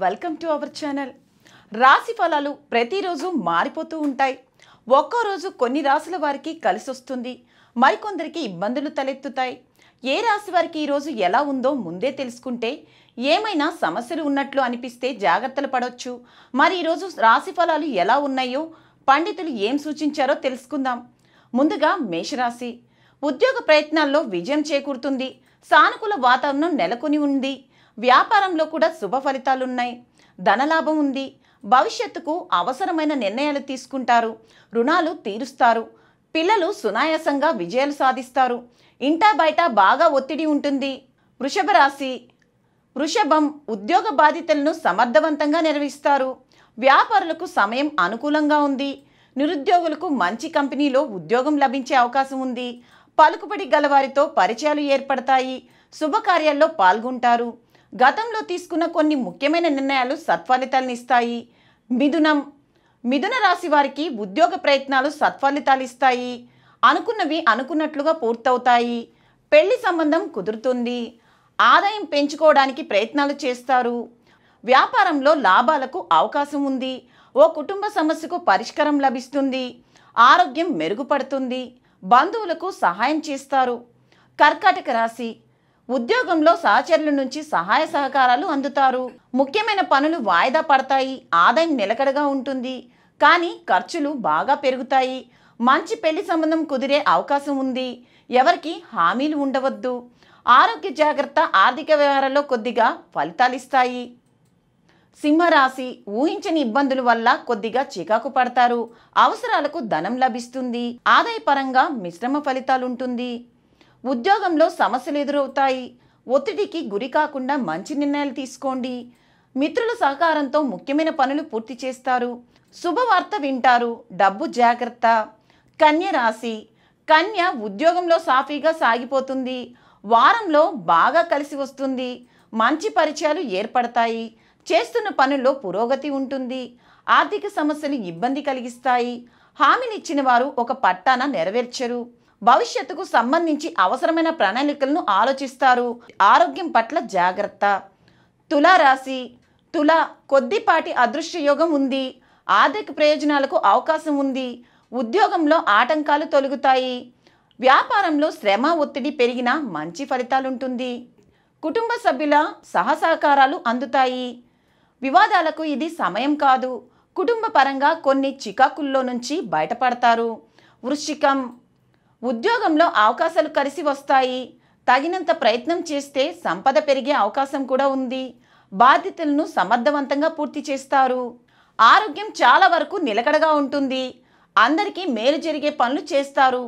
Welcome to our channel. రాశి ఫలాలు ప్రతిరోజు మారిపోతూ ఉంటాయి. ఒక్కో రోజు కొన్ని రాశుల వారికి కలిసి వస్తుంది, మరికొందరికి ఇబ్బందులు తలెత్తుతాయి. ఏ రాశి వారికి ఈరోజు ఎలా ఉందో ముందే తెలుసుకుంటే ఏమైనా సమస్యలు ఉన్నట్లు అనిపిస్తే జాగ్రత్తలు పడవచ్చు. మరి ఈరోజు రాశి ఫలాలు ఎలా ఉన్నాయో పండితులు ఏం సూచించారో తెలుసుకుందాం. ముందుగా మేషరాశి. ఉద్యోగ ప్రయత్నాల్లో విజయం చేకూరుతుంది. సానుకూల వాతావరణం నెలకొని ఉంది. వ్యాపారంలో కూడా శుభ ఫలితాలున్నాయి. ధనలాభం ఉంది. భవిష్యత్తుకు అవసరమైన నిర్ణయాలు తీసుకుంటారు. రుణాలు తీరుస్తారు. పిల్లలు సునాయాసంగా విజయాలు సాధిస్తారు. ఇంటా బయట బాగా ఒత్తిడి ఉంటుంది. వృషభ రాశి. వృషభం. ఉద్యోగ బాధ్యతలను సమర్థవంతంగా నిర్వహిస్తారు. వ్యాపారులకు సమయం అనుకూలంగా ఉంది. నిరుద్యోగులకు మంచి కంపెనీలో ఉద్యోగం లభించే అవకాశం ఉంది. పలుకుబడి గలవారితో పరిచయాలు ఏర్పడతాయి. శుభకార్యాల్లో పాల్గొంటారు. గతంలో తీసుకున్న కొన్ని ముఖ్యమైన నిర్ణయాలు సత్ఫలితాలను ఇస్తాయి. మిథునం. మిథున రాశి వారికి ఉద్యోగ ప్రయత్నాలు సత్ఫలితాలు ఇస్తాయి. అనుకున్నవి అనుకున్నట్లుగా పూర్తవుతాయి. పెళ్లి సంబంధం కుదురుతుంది. ఆదాయం పెంచుకోవడానికి ప్రయత్నాలు చేస్తారు. వ్యాపారంలో లాభాలకు అవకాశం ఉంది. ఓ కుటుంబ సమస్యకు పరిష్కారం లభిస్తుంది. ఆరోగ్యం మెరుగుపడుతుంది. బంధువులకు సహాయం చేస్తారు. కర్కాటక రాశి. ఉద్యోగంలో సహచరుల నుంచి సహాయ సహకారాలు అందుతారు. ముఖ్యమైన పనులు వాయిదా పడతాయి. ఆదాయం నిలకడగా ఉంటుంది, కానీ ఖర్చులు బాగా పెరుగుతాయి. మంచి పెళ్లి సంబంధం కుదిరే అవకాశం ఉంది. ఎవరికి హామీలు ఉండవద్దు. ఆరోగ్య జాగ్రత్త ఆర్థిక వ్యవహారాల్లో కొద్దిగా ఫలితాలిస్తాయి. సింహరాశి. ఊహించని ఇబ్బందుల వల్ల కొద్దిగా చికాకు పడతారు. అవసరాలకు ధనం లభిస్తుంది. ఆదాయపరంగా మిశ్రమ ఫలితాలుంటుంది. ఉద్యోగంలో సమస్యలు ఎదురవుతాయి. ఒత్తిడికి గురి కాకుండా మంచి నిర్ణయాలు తీసుకోండి. మిత్రుల సహకారంతో ముఖ్యమైన పనులు పూర్తి చేస్తారు. శుభవార్త వింటారు. డబ్బు జాగ్రత్త. కన్య రాశి. కన్య. ఉద్యోగంలో సాఫీగా సాగిపోతుంది. వారంలో బాగా కలిసి వస్తుంది. మంచి పరిచయాలు ఏర్పడతాయి. చేస్తున్న పనుల్లో పురోగతి ఉంటుంది. ఆర్థిక సమస్యలు ఇబ్బంది కలిగిస్తాయి. హామీనిచ్చిన వారు ఒక పట్టాన నెరవేర్చరు. భవిష్యత్తుకు సంబంధించి అవసరమైన ప్రణాళికలను ఆలోచిస్తారు. ఆరోగ్యం పట్ల జాగ్రత్త. తులారాశి. తుల. కొద్దిపాటి అదృష్ట యోగం ఉంది. ఆర్థిక ప్రయోజనాలకు అవకాశం ఉంది. ఉద్యోగంలో ఆటంకాలు తొలగుతాయి. వ్యాపారంలో శ్రమ ఒత్తిడి పెరిగినా మంచి ఫలితాలుంటుంది. కుటుంబ సభ్యుల సహసహకారాలు అందుతాయి. వివాదాలకు ఇది సమయం కాదు. కుటుంబ పరంగా కొన్ని చికాకుల్లో నుంచి బయటపడతారు. వృశ్చికం. ఉద్యోగంలో అవకాశాలు కలిసి వస్తాయి. తగినంత ప్రయత్నం చేస్తే సంపద పెరిగే అవకాశం కూడా ఉంది. బాధ్యతలను సమర్థవంతంగా పూర్తి చేస్తారు. ఆరోగ్యం చాలా వరకు నిలకడగా ఉంటుంది. అందరికీ మేలు జరిగే పనులు చేస్తారు.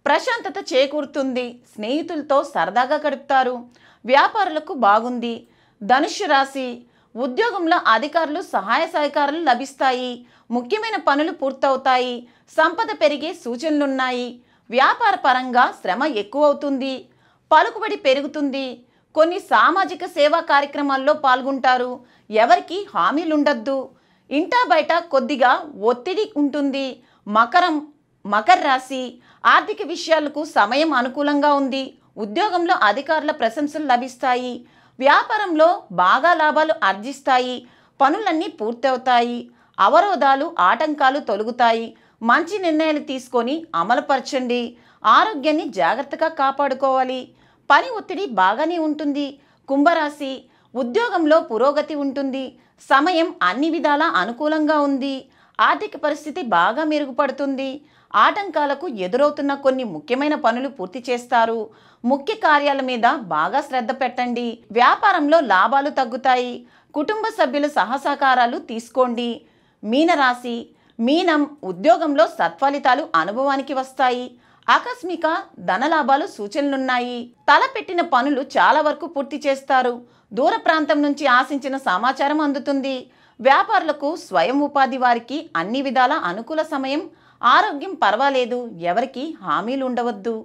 ప్రశాంతత చేకూరుతుంది. స్నేహితులతో సరదాగా గడుపుతారు. వ్యాపారులకు బాగుంది. ధనుస్సు రాశి. ఉద్యోగంలో అధికారులు సహాయ సహకారాలు లభిస్తాయి. ముఖ్యమైన పనులు పూర్తవుతాయి. సంపద పెరిగే సూచనలున్నాయి. వ్యాపార పరంగా శ్రమ ఎక్కువవుతుంది. పలుకుబడి పెరుగుతుంది. కొన్ని సామాజిక సేవా కార్యక్రమాల్లో పాల్గొంటారు. ఎవరికి హామీలుండద్దు. ఇంటా బయట కొద్దిగా ఒత్తిడి ఉంటుంది. మకర రాశి. ఆర్థిక విషయాలకు సమయం అనుకూలంగా ఉంది. ఉద్యోగంలో అధికారుల ప్రశంసలు లభిస్తాయి. వ్యాపారంలో బాగా లాభాలు ఆర్జిస్తాయి. పనులన్నీ పూర్తవుతాయి. అవరోధాలు ఆటంకాలు తొలగుతాయి. మంచి నిర్ణయాలు తీసుకొని అమలుపరచండి. ఆరోగ్యాన్ని జాగ్రత్తగా కాపాడుకోవాలి. పని ఒత్తిడి బాగానే ఉంటుంది. కుంభరాశి. ఉద్యోగంలో పురోగతి ఉంటుంది. సమయం అన్ని విధాలా అనుకూలంగా ఉంది. ఆర్థిక పరిస్థితి బాగా మెరుగుపడుతుంది. ఆటంకాలకు ఎదురవుతున్న కొన్ని ముఖ్యమైన పనులు పూర్తి చేస్తారు. ముఖ్య కార్యాల మీద బాగా శ్రద్ధ పెట్టండి. వ్యాపారంలో లాభాలు తగ్గుతాయి. కుటుంబ సభ్యుల సహసహకారాలు తీసుకోండి. మీనరాశి. మీనం. ఉద్యోగంలో సత్ఫలితాలు అనుభవానికి వస్తాయి. ఆకస్మిక ధనలాభాలు సూచనలున్నాయి. తలపెట్టిన పనులు చాలా వరకు పూర్తి చేస్తారు. దూర ప్రాంతం నుంచి ఆశించిన సమాచారం అందుతుంది. వ్యాపారులకు స్వయం ఉపాధి వారికి అన్ని విధాల అనుకూల సమయం. ఆరోగ్యం పర్వాలేదు. ఎవరికి హామీలు ఉండవద్దు.